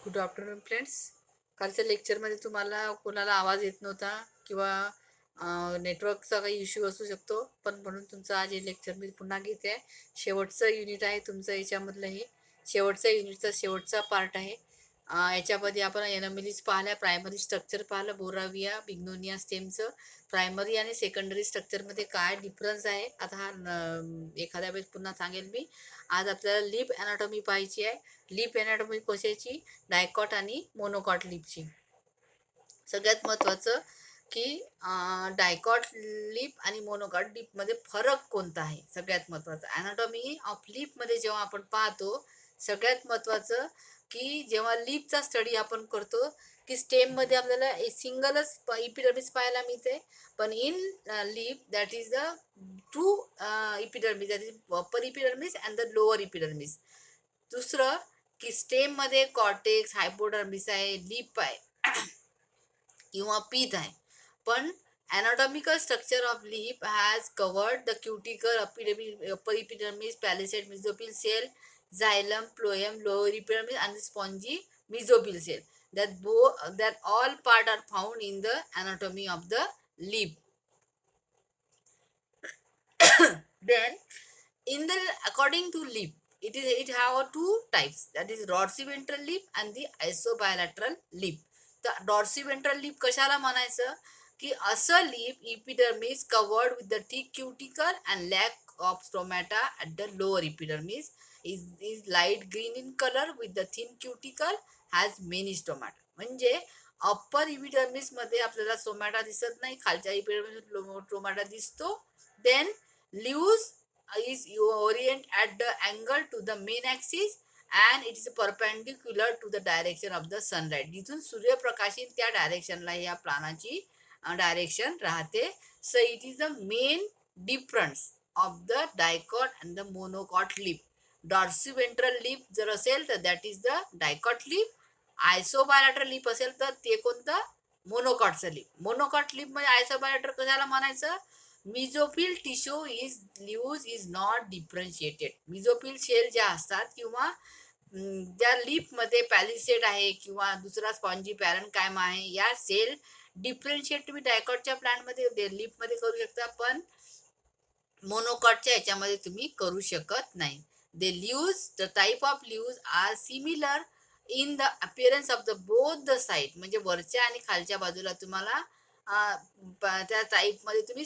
Good afternoon friends. कालच्या लेक्चरमध्ये तुम्हाला कोणाला आवाज येत नव्हता किंवा नेटवर्कचा काही इश्यू असू शकतो, पण म्हणून तुमचं आज हे लेक्चर मी पुन्हा घेते आहे. शेवटचं युनिट आहे तुमचं याच्यामधलं. हे शेवटच्या युनिटचा शेवटचा पार्ट आहे. याच्यामध्ये आपण एनोमलीज पाहिल्या, प्रायमरी स्ट्रक्चर पाहिलं, बोराविया बिग्नोनिया स्टेमचं प्रायमरी आणि सेकंडरी स्ट्रक्चरमध्ये काय डिफरन्स आहे. आता हा एखाद्या वेळेस पुन्हा सांगेल मी. आज आपल्याला लिप अनाटॉमी पाहायची आहे. लिप अनाटॉमी कशाची? डायकॉट आणि मोनोकॉट लिपची. सगळ्यात महत्त्वाचं की डायकॉट लिप आणि मोनोकॉट लिपमध्ये फरक कोणता आहे, सगळ्यात महत्त्वाचं. अनाटॉमी ऑफ लिपमध्ये जेव्हा आपण पाहतो, सगळ्यात महत्त्वाचं की जेव्हा लिपचा स्टडी आपण करतो की स्टेममध्ये आपल्याला सिंगलच इपिडर्मिस पाहायला मिळते, पण in lip that is the two epidermis, that is upper epidermis and the lower epidermis. दुसरं की स्टेममध्ये कॉर्टेक्स, हायपोडर्मिस आहे, लिप आहे किंवा पीथ आहे. पण anatomical structure of lip has covered the cuticle, upper epidermis, palisade mesophyll cell, xylem, phloem, lower epidermis, and the spongy mesophyll cell. That all part are found in the anatomy of the lip. Then, in the according to lip, it have two types, that is dorsiventral lip and the isobilateral lip. तर dorsiventral lip कशाला म्हणायचं की असं lip epidermis covered with the thick cuticle and lack of stomata at the lower epidermis is light green in colour with the thin cuticle has many stomata. म्हणजे upper epidermis मध्ये आपल्याला stomata दिसत नाही, खालच्या इपिडर्मिस स्टोमॅटा दिसतो. Then leaves is orient at the angle to the main axis and it is perpendicular to the direction of the sunlight. जिथून सूर्यप्रकाश येईल त्या डायरेक्शनला या प्लानाची डायरेक्शन राहते. So it is the main difference of the dicot and the monocot leaf. Dorsiventral leaf जर असेल तर that is the dicot leaf. Isobilateral leaf असेल तर ते कोणतं? मोनोकॉटचं लिप. मोनोकॉट लिप मध्ये आयसोबायलॅटर कशाला म्हणायचं? Mesophyll tissue is leaves is not differentiated. Mesophyll cell ज्या असतात किंवा ज्या लिपमध्ये पॅलिसेड आहे किंवा दुसरा स्पॉन्जी पॅरनकायमा आहे, या सेल डिफरन्शिएट तुम्ही डायकॉटच्या प्लांटमध्ये लिपमध्ये करू शकता, पण मोनोकॉटच्या याच्यामध्ये तुम्ही करू शकत नाही. They leaves, the type of leaves are similar in the appearance of the both the side. म्हणजे वरच्या आणि खालच्या बाजूला तुम्हाला त्या टाईपमध्ये तुम्ही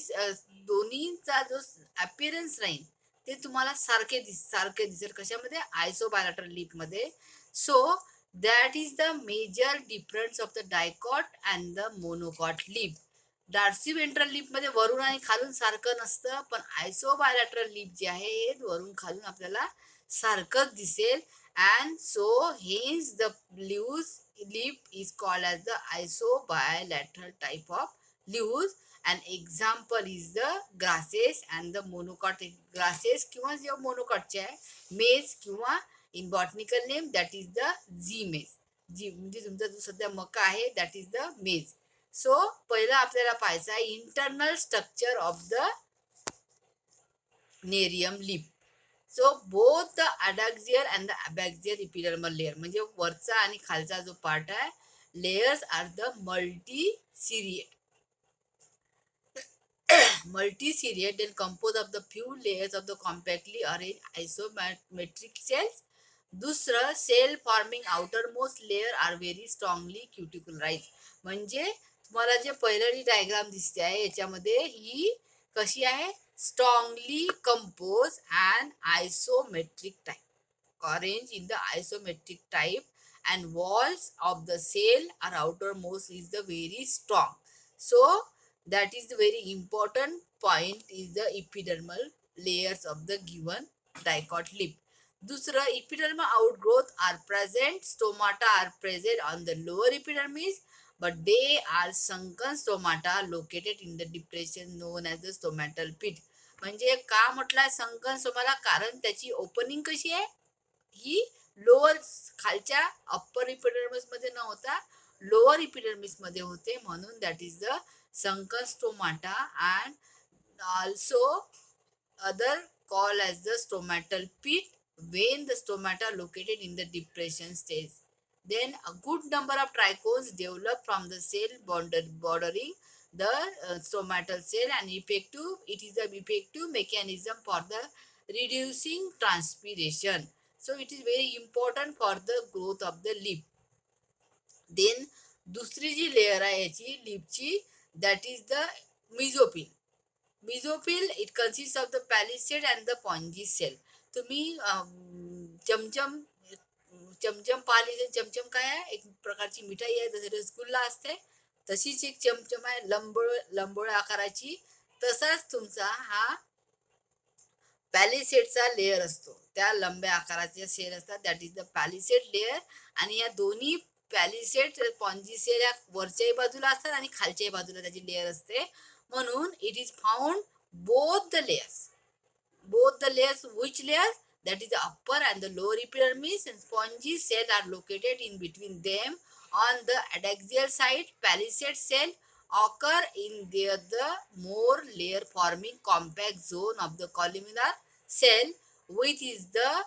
दोन्हीचा जो अपिअरन्स राहील ते तुम्हाला सारखे दिसेल. कशामध्ये? आयसोबायलॅटरल लिपमध्ये. So that is the major difference of the dicot and the monocot leaf. Dorsiventral leaf मध्ये वरून आणि खालून सारखं नसतं, पण आयसोबायलॅटरल लिप जे आहे हे वरून खालून आपल्याला सारखंच दिसेल. And so hence the lip is called as the isobilateral type of leaves. An example is the grasses and the monocot grasses किंवा जे मोनोकॉटचे आहे मेज किंवा in botanical name that is the zea mays. जी म्हणजे तुमचा जो सध्या मका आहे that is the maize. So पहिलं आपल्याला पाहायचं आहे internal structure of the Nerium leaf. So both the adaxial and the abaxial epidermal layer, म्हणजे वरचा आणि खालचा जो पार्ट आहे, layers are the multi-ciliate then composed of the few layers of the compactly arranged isometric cells. दुसरं, cell forming outermost layer are very strongly cuticularise. म्हणजे तुम्हाला जे पहिली डायग्राम दिसते आहे याच्यामध्ये ही कशी आहे? Strongly compose and isometric type, arranged in the isometric type, and walls of the cell are outermost is the very strong. So that is the very important point is the epidermal layers of the given dicot lip. दुसरं, epidermal outgrowth are present, stomata are present on the lower epidermis, but they are sunken stomata located in the depression known as the stomatal pit. म्हणजे का म्हटलंय sunken स्टोमाला? कारण त्याची opening कशी आहे? ही lower खालच्या upper epidermis मध्ये न होता लोअर इपिडर्मिस मध्ये होते, म्हणून that is the sunken stomata. And also other called as the stomatal pit when the stomata located in the depression stage. Then a good number of trichomes develop from the cell bordering the stomatal cell, and it is the effective mechanism for the reducing transpiration. So it is very important for the growth of the lip. Then दुसरी जी layer आहे याची लिपची, that is the mesophyll. Mesophyll it consist of the palisade and the spongy cell. तुम्ही चमचम चमचम पाहिली, चमचम काय आहे, एक प्रकारची मिठाई आहे, जसे रसगुल्ला असते तशीच एक चमचम आहे, लंबोळ आकाराची. तसाच तुमचा हा पॅलिसेडचा लेअर असतो, त्या लंब्या आकाराचे सेल असतात, दॅट इज द पॅलिसेड लेअर. आणि या दोन्ही पॅलिसेड पॉन्जी सेल या वरच्याही बाजूला असतात आणि खालच्याही बाजूला त्याची लेअर असते. म्हणून it is found both the layers, which layers, that is the upper and the lower epidermis, and spongy cell are located in between them. On the adaxial side, palisade cell occur in the more layer forming compact zone of the columnar cell with the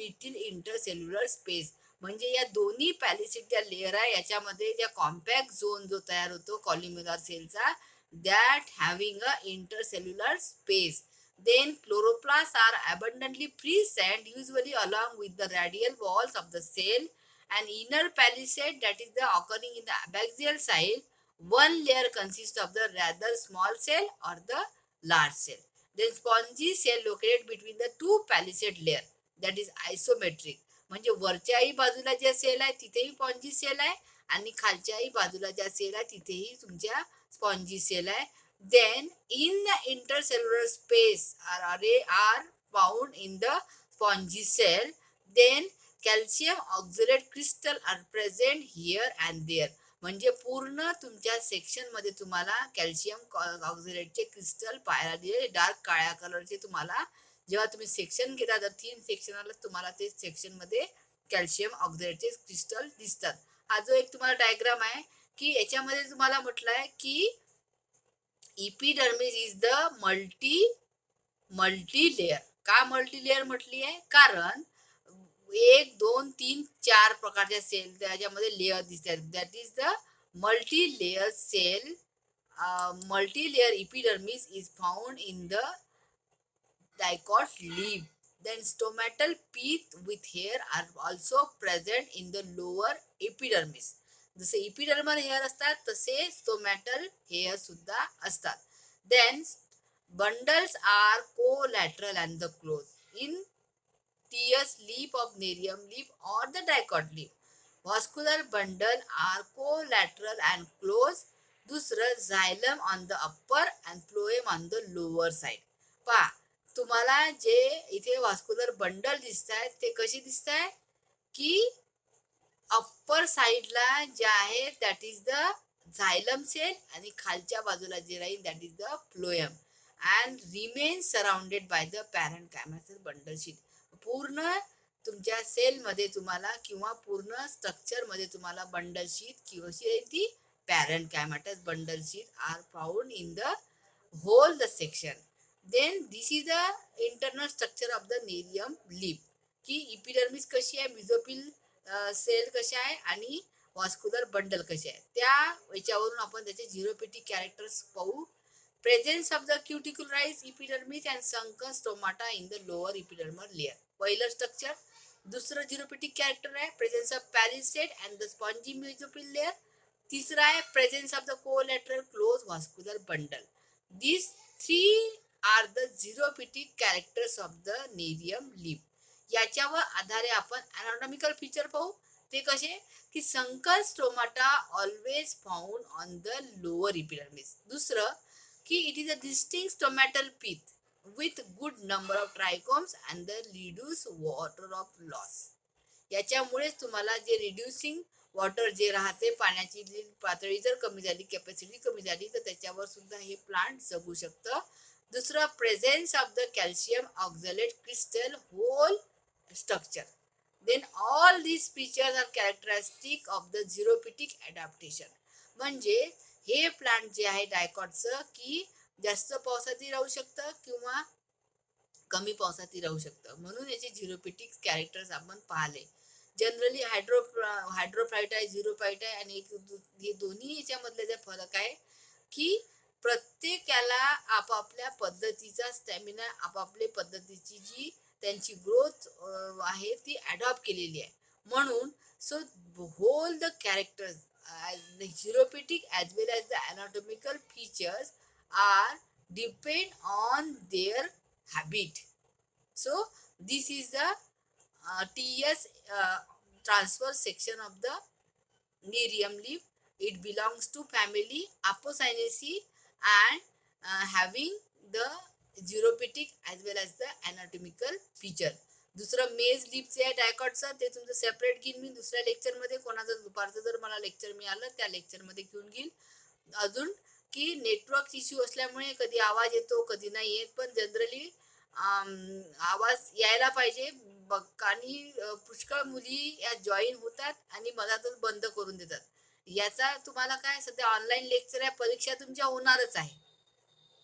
little intercellular space. म्हणजे या दोन्ही पॅलिसेडच्या layer आहे याच्यामध्ये ज्या compact zone जो तयार होतो कॉल्युमिनर सेलचा, that having a intercellular space. Then chloroplasts are abundantly present, usually along with the radial walls of the cell. An inner palisade that is the occurring in the abaxial side. One layer consists of the rather small cell or the large cell. Then spongy cell located between the two palisade layer, that is isometric. म्हणजे वरच्याही बाजूला ज्या sale आहे तिथेही spongy sale आहे आणि खालच्याही बाजूला ज्या sale आहे तिथेही तुमच्या स्पॉन्जी सेल आहे. Then in the intercellular space are found in the spongy cell. Then calcium oxalate crystal are present here and there. म्हणजे पूर्ण तुमच्या सेक्शन मध्ये तुम्हाला कॅल्शियम ऑक्झलेटचे क्रिस्टल पाहायला दिले, डार्क काळ्या कलरचे. तुम्हाला जेव्हा तुम्ही सेक्शन घेता तर 3 सेक्शनला तुम्हाला ते सेक्शन मध्ये कॅल्शियम ऑक्झलेटचे क्रिस्टल दिसतात. हा जो एक तुम्हाला डायग्राम आहे की याच्यामध्ये तुम्हाला म्हटलं आहे की epidermis is the multi layer. का मल्टी लेअर म्हटली आहे, कारण 1 2 3 4 प्रकारच्या सेल त्याच्यामध्ये लेअर दिसतात, that is the multi layer cell. Multi layer epidermis is found in the dicot leaf. Then stomatal teeth with hair are also present in the lower epidermis. जसे epidermal hair असतात तसे stomatal hair सुद्धा असतात. Then bundles are collateral and the close in टियस leaf of Nerium leaf और the dicot leaf. Vascular bundle are collateral and close. दुसरं xylem on the upper and phloem on the lower side. पहा तुम्हाला जे इथे व्हास्क्युलर bundle दिसत आहेत ते कसे दिसत आहे की अप्पर साइडला जे आहे that is the xylem cell आणि खालच्या बाजूला जे राहील that is the phloem and remain surrounded by the parenchymatous bundle sheath. पूर्ण तुमच्या सेलमध्ये तुम्हाला किंवा पूर्ण स्ट्रक्चरमध्ये तुम्हाला बंडल शीट किंवा ती parenchymatous bundle sheath are found in the whole the section. Then this is the internal structure of the Nerium leaf, की इपिडर्मिस कशी आहे, मिझोपिल सेल कशा आहे आणि व्हास्क्युलर बंडल कसे आहे, त्या याच्यावरून आपण त्याचे झिरोपेटिक कॅरेक्टर्स पाहू. Presence of the cuticularise epidermis and sunken stomata in the lower epidermal layer. पहिलं स्ट्रक्चर. दुसरं झिरोपेटिक कॅरेक्टर आहे presence of palisade and the spongy mesophyll layer. तिसरा आहे presence of the collateral close vascular bundle. This 3 are the xerophytic characters of the Nerium leaf. याच्यावर आधारे आपण anatomical feature पाहू. ते कसे की sunken stomata always found on the lower epidermis. दुसरं की it is a distinct stomatal pit with good number of trichomes and the reduce water of loss. याच्यामुळेच तुम्हाला जे रिड्युसिंग वॉटर जे राहते, पाण्याची पातळी जर कमी झाली, कॅपॅसिटी कमी झाली तर त्याच्यावर सुद्धा हे प्लांट जगू शकतं. दुसरा presence of the calcium oxalate crystal whole structure. Then all these features are characteristic of the xerophytic adaptation. म्हणजे हे प्लांट जे आहे डायकॉटचं की जास्त पावसातही राहू शकतं किंवा कमी पावसातही राहू शकतं, म्हणून याचे झिरोपेटिक कॅरेक्टर्स आपण पाहिले. जनरली हायड्रोफाईट आहे, झिरोफाईट आहे आणि हे दोन्ही याच्यामधले जे फरक आहे की प्रत्येकाला आपापल्या पद्धतीचा स्टॅमिना, आपापल्या पद्धतीची जी त्यांची ग्रोथ आहे ती अडॉप्ट केलेली आहे. म्हणून so whole the characters the chiroptic as well as the anatomical features are depend on their habit. So this is the TS transfer section of the Nerium leaf. It belongs to family Apocynaceae and having the chiroptic as well as the anatomical feature. दुसरं मेज लिपचे आहे डायकॉटचं, ते तुमचं separate घेईन मी दुसऱ्या लेक्चरमध्ये. कोणाचं दुपारचं जर मला लेक्चर मिळालं त्या लेक्चरमध्ये घेऊन घेईन. अजून की नेटवर्क इश्यू असल्यामुळे कधी आवाज येतो कधी नाही येत, पण जनरली आवाज यायला पाहिजे. आणि पुष्कळ मुली या जॉईन होतात आणि मधातच बंद करून देतात. याचा तुम्हाला काय, सध्या ऑनलाईन लेक्चर आहे, परीक्षा तुमच्या होणारच आहे.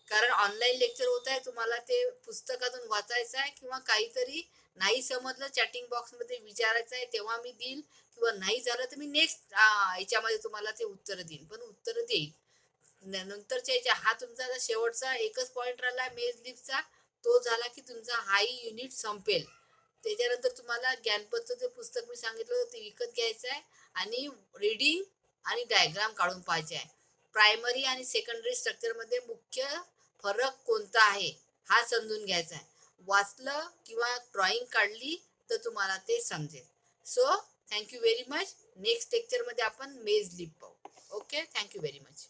कारण ऑनलाईन लेक्चर होत आहे, तुम्हाला ते पुस्तकातून वाचायचं आहे किंवा काहीतरी नाही समजलं चॅटिंग बॉक्समध्ये विचारायचं आहे तेव्हा मी देईल, किंवा नाही झालं तर मी नेक्स्ट याच्यामध्ये तुम्हाला ते उत्तर देईन, पण उत्तर देईल नंतरच्या याच्या. हा तुमचा शेवटचा एकच पॉईंट राहिला मेज लिपचा, तो झाला की तुमचा हाई युनिट संपेल. त्याच्यानंतर तुम्हाला ज्ञानपथचं ते पुस्तक मी सांगितलं होतं ते विकत घ्यायचं आहे आणि रीडिंग आणि डायग्राम काढून पाहायचे आहे. प्रायमरी आणि सेकंडरी स्ट्रक्चरमध्ये मुख्य फरक कोणता आहे हा समजून घ्यायचा आहे. वाचलं किंवा ड्रॉइंग काढली तर तुम्हाला ते समजेल. So thank you very much. Next लेक्चरमध्ये आपण मेज लिप पाहू. Okay, thank you very much.